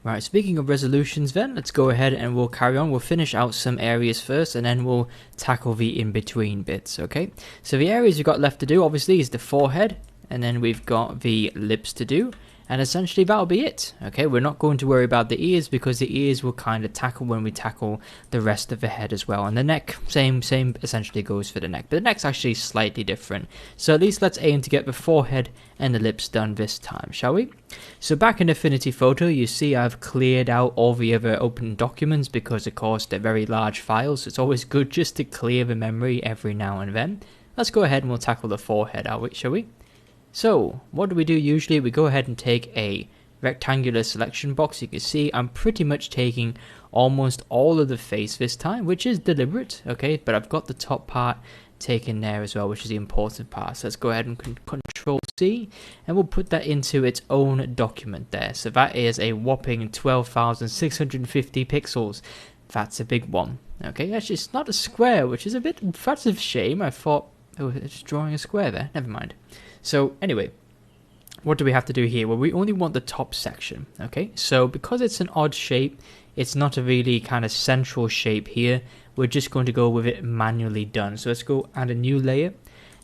Right, speaking of resolutions then, let's go ahead and we'll carry on. We'll finish out some areas first and then we'll tackle the in-between bits, okay? So the areas we've got left to do, obviously, is the forehead, and then we've got the lips to do, and essentially that'll be it, okay? We're not going to worry about the ears because the ears will kind of tackle when we tackle the rest of the head as well. And the neck, same essentially goes for the neck, but the neck's actually slightly different. So at least let's aim to get the forehead and the lips done this time, shall we? So back in Affinity Photo, you see I've cleared out all the other open documents because of course they're very large files, so it's always good just to clear the memory every now and then. Let's go ahead and we'll tackle the forehead, shall we? So, what do we do usually? We go ahead and take a rectangular selection box. You can see I'm pretty much taking almost all of the face this time, which is deliberate, okay? But I've got the top part taken there as well, which is the important part. So let's go ahead and Control C, and we'll put that into its own document there. So that is a whopping 12,650 pixels. That's a big one, okay? Actually, it's not a square, which is that's a shame. I thought, oh, it's drawing a square there. Never mind. So anyway, what do we have to do here? Well, we only want the top section, okay? So because it's an odd shape, it's not a really kind of central shape here. We're just going to go with it manually done. So let's go add a new layer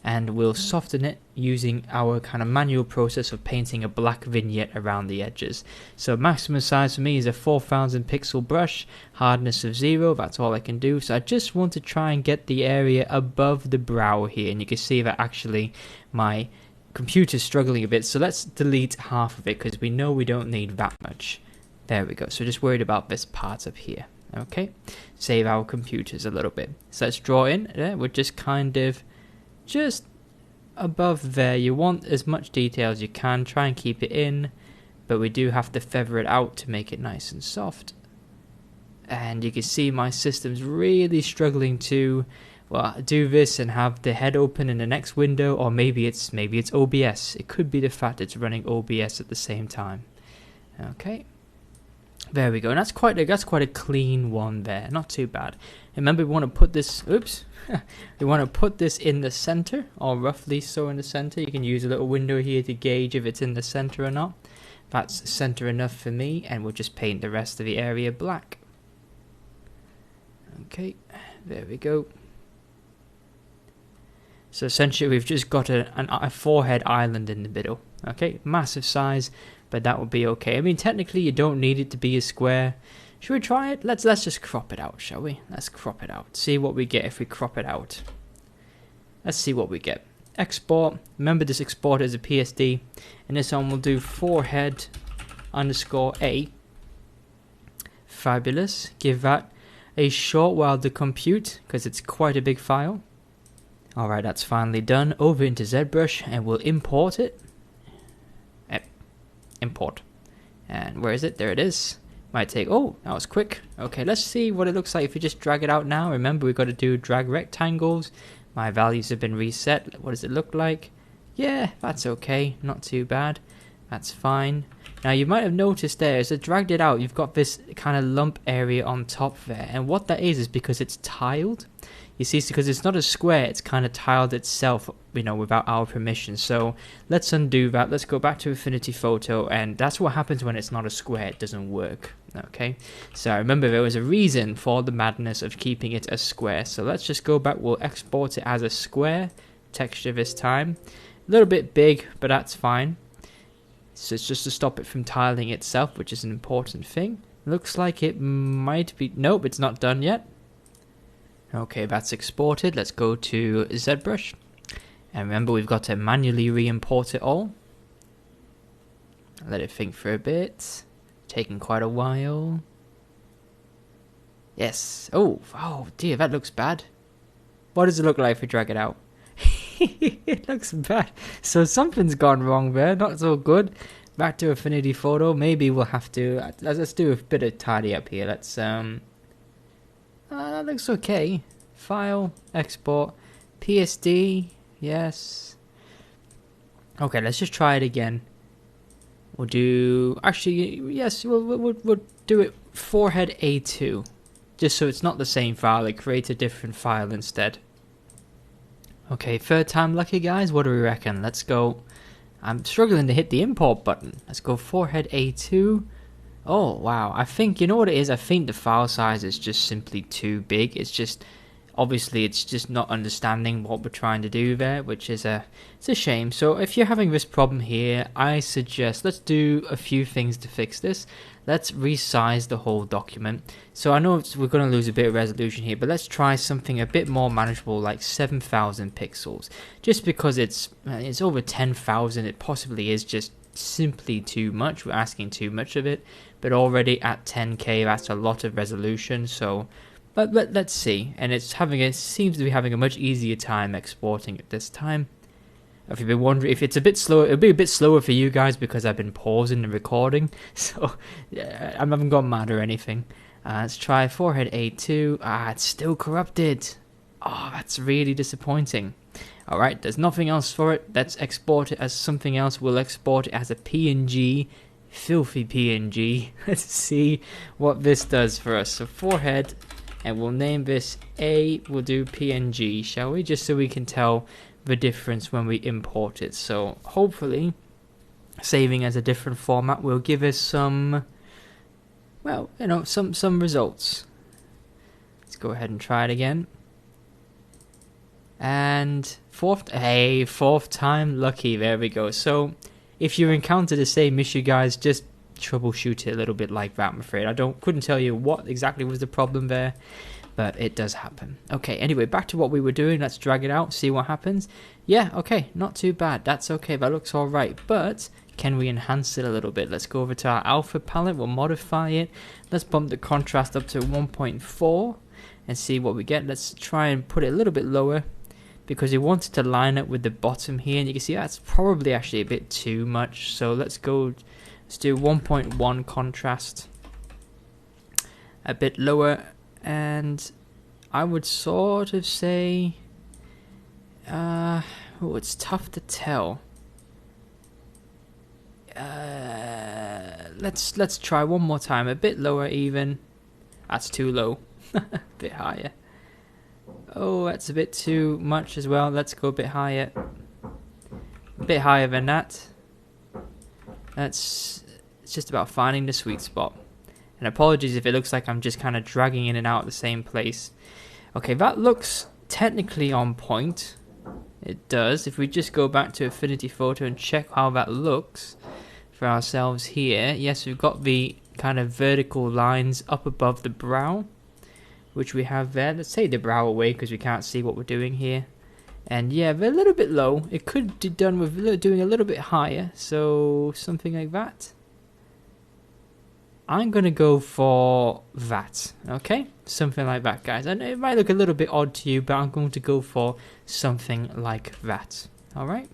and we'll soften it using our kind of manual process of painting a black vignette around the edges. So maximum size for me is a 4000 pixel brush, hardness of 0, that's all I can do. So I just want to try and get the area above the brow here, and you can see that actually my computer's struggling a bit, so let's delete half of it because we know we don't need that much. There we go. So just worried about this part up here, okay? Save our computers a little bit. So let's draw in there. We're just kind of just above there. You want as much detail as you can. Try and keep it in, but we do have to feather it out to make it nice and soft. And you can see my system's really struggling to do this and have the head open in the next window, or maybe it's OBS. It could be the fact it's running OBS at the same time. Okay, there we go. And that's quite a clean one there. Not too bad. Remember, we want to put this. Oops, we want to put this in the center, or roughly so in the center. You can use a little window here to gauge if it's in the center or not. That's center enough for me, and we'll just paint the rest of the area black. Okay, there we go. So essentially we've just got a forehead island in the middle. Okay, massive size, but that will be okay. I mean, technically you don't need it to be a square. Should we try it? Let's just crop it out, shall we? Let's crop it out. See what we get if we crop it out. Let's see what we get. Export. Remember, this export is a PSD. And this one we'll do forehead _A. Fabulous. Give that a short while to compute, because it's quite a big file. Alright, that's finally done. Over into ZBrush, and we'll import it. Import. And where is it? There it is. Might take, oh, that was quick. Okay, let's see what it looks like if we just drag it out now. Remember, we've got to do drag rectangles. My values have been reset. What does it look like? Yeah, that's okay. Not too bad. That's fine. Now, you might have noticed there, as I dragged it out, you've got this kind of lump area on top there. And what that is because it's tiled. You see, because it's not a square, it's kind of tiled itself, you know, without our permission. So let's undo that. Let's go back to Affinity Photo, and that's what happens when it's not a square. It doesn't work. Okay, so remember there was a reason for the madness of keeping it a square. So let's just go back. We'll export it as a square texture this time. A little bit big, but that's fine. So it's just to stop it from tiling itself, which is an important thing. Looks like it might be. Nope, it's not done yet. Okay, that's exported. Let's go to ZBrush. And remember, we've got to manually re-import it all. Let it think for a bit. Taking quite a while. Yes. Oh dear, that looks bad. What does it look like if we drag it out? It looks bad. So something's gone wrong there. Not so good. Back to Affinity Photo. Maybe we'll have to. Let's do a bit of tidy up here. Let's that looks okay. File, export, PSD, yes. Okay, let's just try it again. We'll do, actually, yes, we'll do it forehead A2. Just so it's not the same file, it creates a different file instead. Okay, third time lucky, guys. What do we reckon? Let's go. I'm struggling to hit the import button. Let's go forehead A2. Oh wow, I think, you know what it is, I think the file size is just simply too big. It's just, obviously it's just not understanding what we're trying to do there, which is it's a shame. So if you're having this problem here, I suggest let's do a few things to fix this. Let's resize the whole document. So I know we're going to lose a bit of resolution here, but let's try something a bit more manageable, like 7,000 pixels. Just because it's over 10,000, it possibly is just simply too much. We're asking too much of it, but already at 10K, that's a lot of resolution. So but let's see. And it seems to be having a much easier time exporting it this time. If you've been wondering, if it's a bit slower, it'll be a bit slower for you guys because I've been pausing the recording. So yeah, I haven't gone mad or anything. Let's try forehead A2. It's still corrupted. Oh, that's really disappointing. Alright, there's nothing else for it. Let's export it as something else. We'll export it as a PNG. Filthy PNG. Let's see what this does for us. So forehead, and we'll name this A. We'll do PNG, shall we? Just so we can tell the difference when we import it. So hopefully saving as a different format will give us some, well, you know, some results. Let's go ahead and try it again. And fourth time lucky. There we go. So if you encounter the same issue, guys, just troubleshoot it a little bit like that, I'm afraid. Couldn't tell you what exactly was the problem there, but it does happen. Okay, anyway, back to what we were doing. Let's drag it out, see what happens. Yeah, okay, not too bad. That's okay, that looks alright. But can we enhance it a little bit? Let's go over to our alpha palette, we'll modify it. Let's bump the contrast up to 1.4 and see what we get. Let's try and put it a little bit lower, because we wanted to line up with the bottom here, and you can see that's probably actually a bit too much. So let's do 1.1 contrast, a bit lower, and I would sort of say, it's tough to tell. Let's try one more time, a bit lower even. That's too low. A bit higher. Oh, that's a bit too much as well. Let's go a bit higher. A bit higher than that. It's just about finding the sweet spot. And apologies if it looks like I'm just kind of dragging in and out of the same place. Okay, that looks technically on point. It does. If we just go back to Affinity Photo and check how that looks for ourselves here. Yes, we've got the kind of vertical lines up above the brow, which we have there. Let's take the brow away because we can't see what we're doing here. And yeah, they're a little bit low. It could be done with doing a little bit higher. So something like that. I'm going to go for that. Okay? Something like that, guys. And it might look a little bit odd to you, but I'm going to go for something like that. Alright?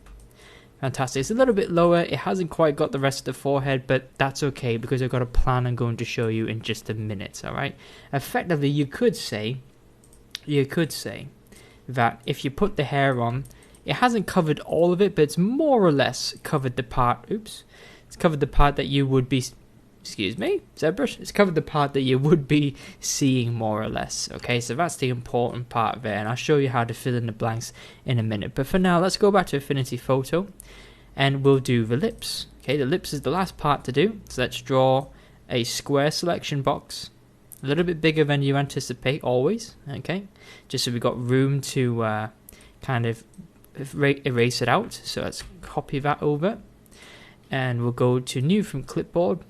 Fantastic. It's a little bit lower. It hasn't quite got the rest of the forehead, but that's okay because I've got a plan I'm going to show you in just a minute. Alright? Effectively, you could say that if you put the hair on, it hasn't covered all of it, but it's more or less covered the part. Oops. It's covered the part that you would be. Excuse me, ZBrush. It's covered the part that you would be seeing more or less. Okay, so that's the important part there, and I'll show you how to fill in the blanks in a minute. But for now, let's go back to Affinity Photo, and we'll do the lips. Okay, the lips is the last part to do. So let's draw a square selection box, a little bit bigger than you anticipate always. Okay, just so we've got room to kind of erase it out. So let's copy that over, and we'll go to New from Clipboard.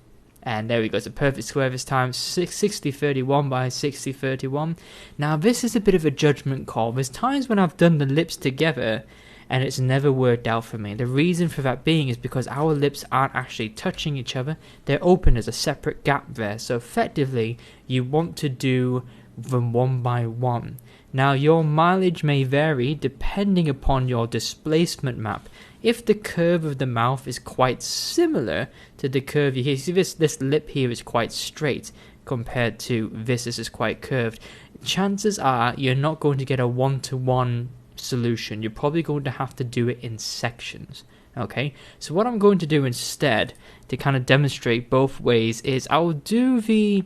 And there we go, it's a perfect square this time, 6031 by 6031. Now this is a bit of a judgment call. There's times when I've done the lips together and it's never worked out for me. The reason for that being is because our lips aren't actually touching each other. They're open as a separate gap there. So effectively, you want to do them one by one. Now your mileage may vary depending upon your displacement map. If the curve of the mouth is quite similar to the curve you here, see this lip here is quite straight compared to this is quite curved, chances are you're not going to get a one-to-one solution. You're probably going to have to do it in sections. Okay, so what I'm going to do instead to kind of demonstrate both ways is I'll do the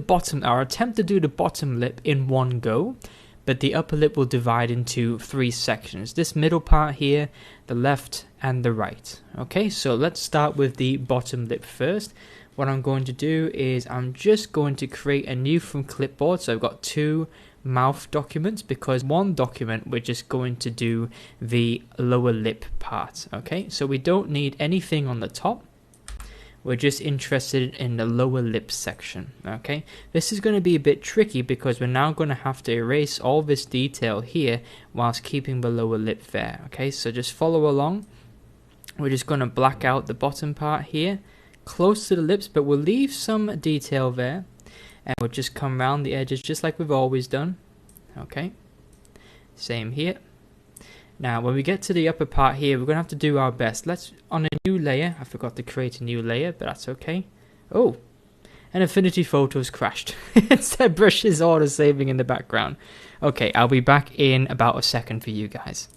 bottom, or attempt to do the bottom lip in one go, but the upper lip will divide into 3 sections. This middle part here, the left and the right. Okay, so let's start with the bottom lip first. What I'm going to do is I'm just going to create a new from clipboard. So I've got 2 mouth documents, because one document we're just going to do the lower lip part. Okay, so we don't need anything on the top. We're just interested in the lower lip section. Okay, this is going to be a bit tricky because we're now going to have to erase all this detail here whilst keeping the lower lip there. Okay, so just follow along. We're just going to black out the bottom part here close to the lips, but we'll leave some detail there, and we'll just come around the edges just like we've always done. Okay, same here. Now when we get to the upper part here, we're gonna have to do our best. Let's, on a new layer, I forgot to create a new layer, but that's okay. Oh, and Affinity Photos crashed. It's that brush is auto saving in the background. Okay, I'll be back in about a second for you guys.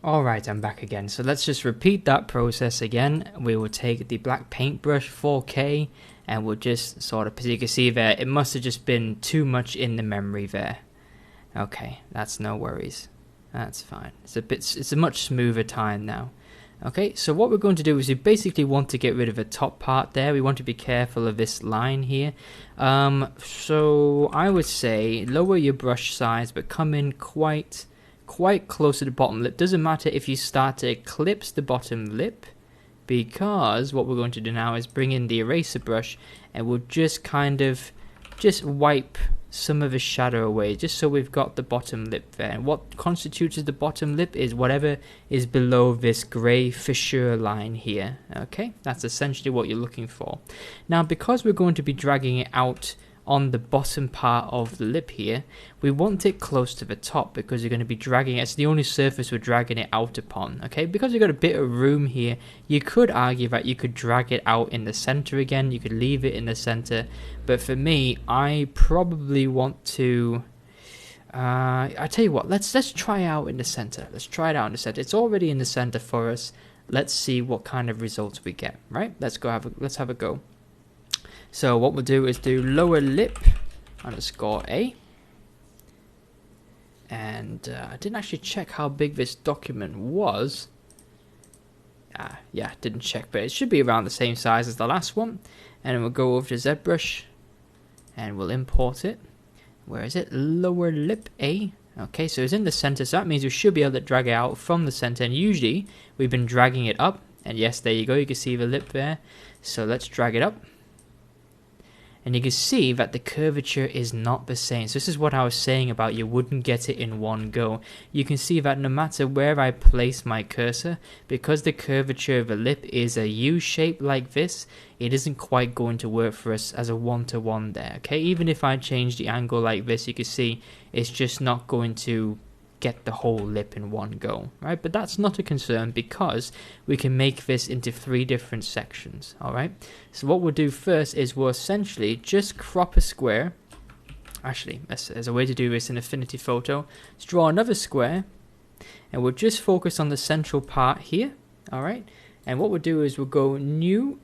Alright, I'm back again. So let's just repeat that process again. We will take the black paintbrush 4K, and we'll just sort of, as you can see there, it must have just been too much in the memory there. Okay, that's no worries. That's fine. It's a much smoother time now. Okay, so what we're going to do is we basically want to get rid of the top part there. We want to be careful of this line here. So I would say lower your brush size, but come in quite close to the bottom lip. Doesn't matter if you start to eclipse the bottom lip, because what we're going to do now is bring in the eraser brush, and we'll just kind of wipe some of the shadow away, just so we've got the bottom lip there. And what constitutes the bottom lip is whatever is below this grey fissure line here. Okay, that's essentially what you're looking for. Now because we're going to be dragging it out on the bottom part of the lip here, we want it close to the top, because you're going to be dragging it. It's the only surface we're dragging it out upon. Okay, because we've got a bit of room here, you could argue that you could drag it out in the center again. You could leave it in the center, but for me, I probably want to I tell you what, let's try out in the center. Let's try it out in the center. It's already in the center for us. Let's see what kind of results we get. Right, let's have a go. So what we'll do is do lower lip underscore A. And I didn't actually check how big this document was. Yeah, didn't check, but it should be around the same size as the last one. And then we'll go over to ZBrush and we'll import it. Where is it? Lower lip A. Okay, so it's in the center, so that means we should be able to drag it out from the center. And usually we've been dragging it up. And yes, there you go, you can see the lip there. So let's drag it up. And you can see that the curvature is not the same. So this is what I was saying about you wouldn't get it in one go. You can see that no matter where I place my cursor, because the curvature of the lip is a U shape like this, it isn't quite going to work for us as a one-to-one there. Okay, even if I change the angle like this, you can see it's just not going to get the whole lip in one go, right? But that's not a concern, because we can make this into 3 different sections. All right, so what we'll do first is we'll essentially just crop a square. Actually, there's a way to do this in Affinity Photo. Let's draw another square, and we'll just focus on the central part here. All right, and what we'll do is we'll go new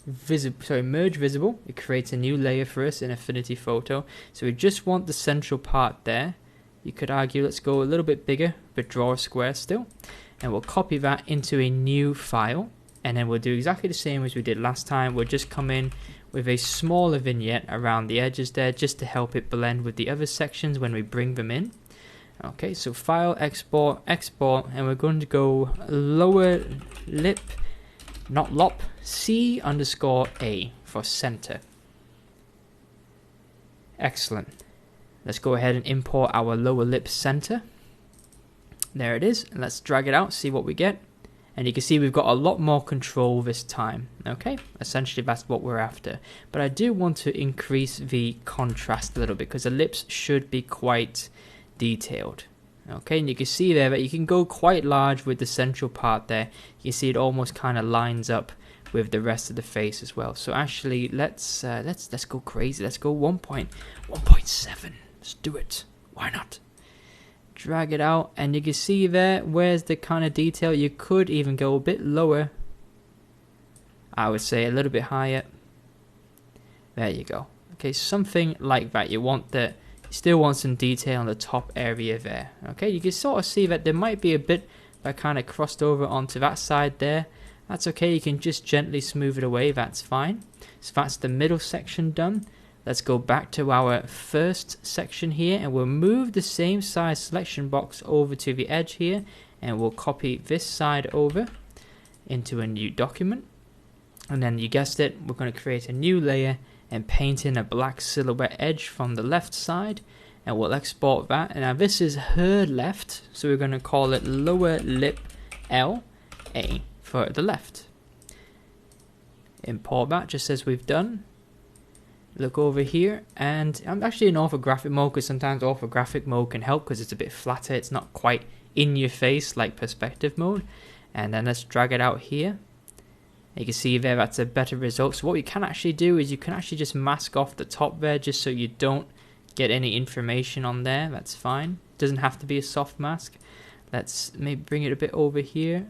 merge visible. It creates a new layer for us in Affinity Photo. So we just want the central part there. You could argue let's go a little bit bigger, but draw a square still. And we'll copy that into a new file. And then we'll do exactly the same as we did last time. We'll just come in with a smaller vignette around the edges there, just to help it blend with the other sections when we bring them in. Okay, so File, Export, Export, and we're going to go lower lip, not lop, C underscore A for center. Excellent. Let's go ahead and import our lower lip center. There it is. And let's drag it out, see what we get. And you can see we've got a lot more control this time. Okay, essentially that's what we're after. But I do want to increase the contrast a little bit, because the lips should be quite detailed. Okay, and you can see there that you can go quite large with the central part there. You see it almost kind of lines up with the rest of the face as well. So actually, let's go crazy. Let's go 1.7. Let's do it. Why not? Drag it out, and you can see there where's the kind of detail. You could even go a bit lower. I would say a little bit higher. There you go. Okay, something like that. You want the still want some detail on the top area there. Okay, you can sort of see that there might be a bit that kind of crossed over onto that side there. That's okay, you can just gently smooth it away, that's fine. So that's the middle section done. Let's go back to our first section here, and we'll move the same size selection box over to the edge here, and we'll copy this side over into a new document. And then you guessed it, we're going to create a new layer and paint in a black silhouette edge from the left side, and we'll export that. And now this is her left, so we're going to call it lower lip LA for the left. Import that just as we've done. Look over here, and I'm actually in orthographic mode because sometimes orthographic mode can help because it's a bit flatter, it's not quite in your face like perspective mode. And then let's drag it out here. You can see there that's a better result. So what you can actually do is you can actually just mask off the top there just so you don't get any information on there. That's fine. Doesn't have to be a soft mask. Let's maybe bring it a bit over here.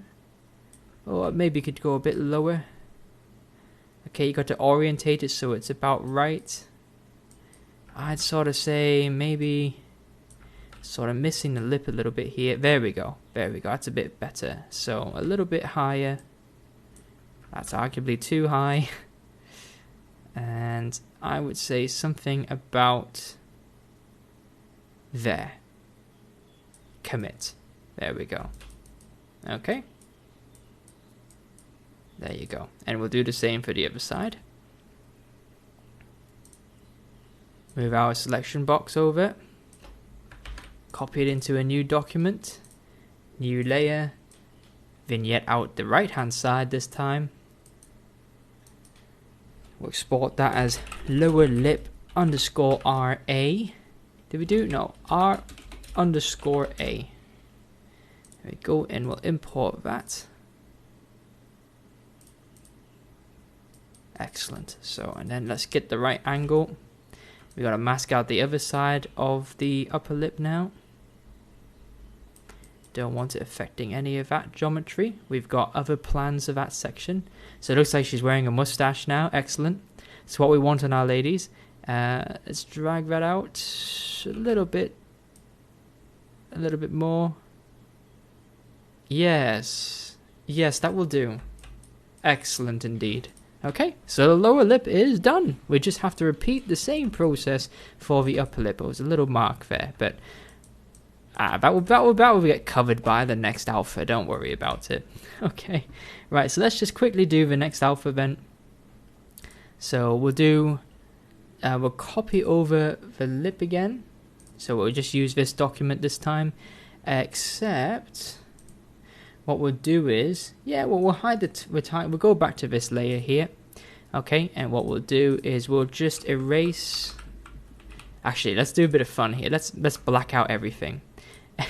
Or maybe you could go a bit lower. Okay, you got to orientate it so it's about right. I'd sort of say maybe sort of missing the lip a little bit here. There we go. There we go. That's a bit better. So a little bit higher. That's arguably too high. And I would say something about there. Commit. There we go. Okay. There you go. And we'll do the same for the other side. Move our selection box over. Copy it into a new document. New layer. Vignette out the right hand side this time. We'll export that as lower lip underscore RA. Did we do? No. R underscore A. There we go, and we'll import that. Excellent. So, and then let's get the right angle. We gotta mask out the other side of the upper lip now. Don't want it affecting any of that geometry. We've got other plans of that section. So it looks like she's wearing a mustache now. Excellent. So what we want on our ladies. Let's drag that out a little bit. A little bit more. Yes. Yes, that will do. Excellent indeed. Okay, so the lower lip is done. We just have to repeat the same process for the upper lip. It was a little mark there, but that will get covered by the next alpha. Don't worry about it. Okay, right. So let's just quickly do the next alpha then. So we'll copy over the lip again. So we'll just use this document this time, except what we'll do is, we'll hide we'll go back to this layer here. Okay, and what we'll do is we'll just erase. Actually, let's do a bit of fun here. Let's black out everything.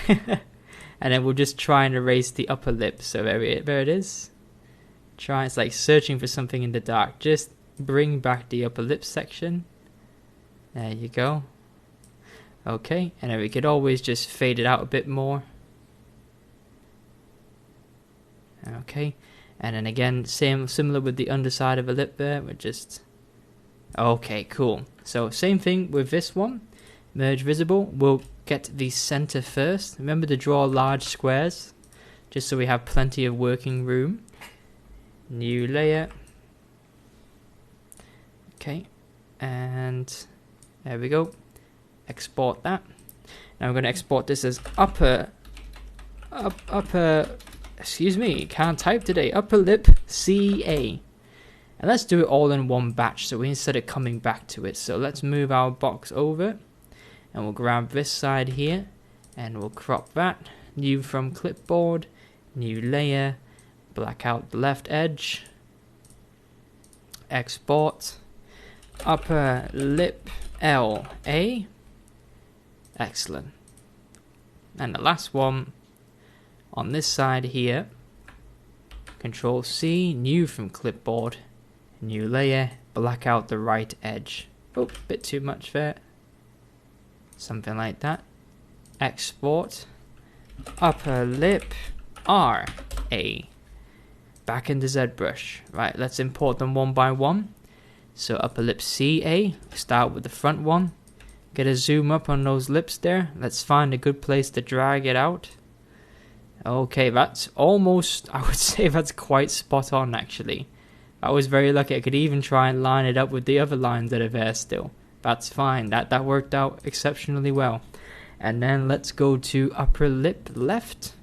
And then we'll just try and erase the upper lip. So there it is. It's like searching for something in the dark. Just bring back the upper lip section. There you go. Okay, and then we could always just fade it out a bit more. Okay, and then again, similar with the underside of the lip there. We're just okay, cool. So same thing with this one. Merge visible. We'll get the center first. Remember to draw large squares, just so we have plenty of working room. New layer. Okay, and there we go. Export that. Now we're going to export this as upper. Excuse me, can't type today. Upper lip CA. And let's do it all in one batch, so instead of coming back to it. So let's move our box over, and we'll grab this side here, and we'll crop that. New from clipboard, new layer, black out the left edge, export, upper lip LA. Excellent. And the last one on this side here, Control C, new from clipboard, new layer, black out the right edge. Oh, bit too much there. Something like that. Export, upper lip RA. Back into ZBrush. Right, let's import them one by one. So upper lip CA, start with the front one. Get a zoom up on those lips there. Let's find a good place to drag it out. Okay, that's almost, I would say that's quite spot on actually. I was very lucky. I could even try and line it up with the other lines that are there still. That's fine. That worked out exceptionally well. And then let's go to upper lip left.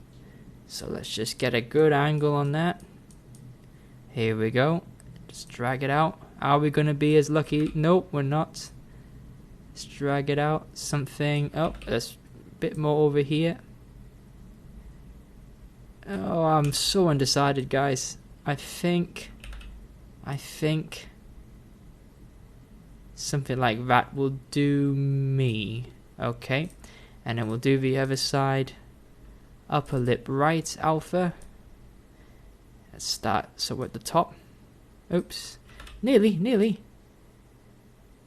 So let's just get a good angle on that. Here we go. Just drag it out. Are we going to be as lucky? Nope, we're not. Let's drag it out. Something. Oh, there's a bit more over here. Oh, I'm so undecided, guys. I think something like that will do me. Okay. And then we'll do the other side. Upper lip right, alpha. Let's start. So we're at the top. Oops. Nearly.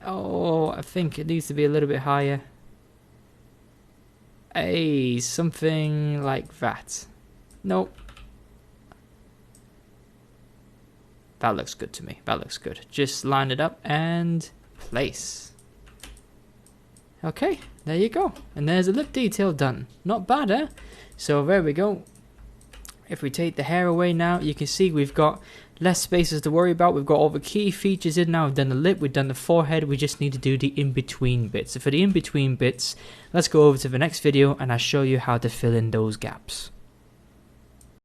Oh, I think it needs to be a little bit higher. Hey, something like that. Nope. That looks good to me. That looks good. Just line it up and place. Okay, there you go. And there's a lip detail done. Not bad, eh? So there we go. If we take the hair away now, you can see we've got less spaces to worry about. We've got all the key features in now. We've done the lip, we've done the forehead. We just need to do the in-between bits. So for the in-between bits, let's go over to the next video and I'll show you how to fill in those gaps.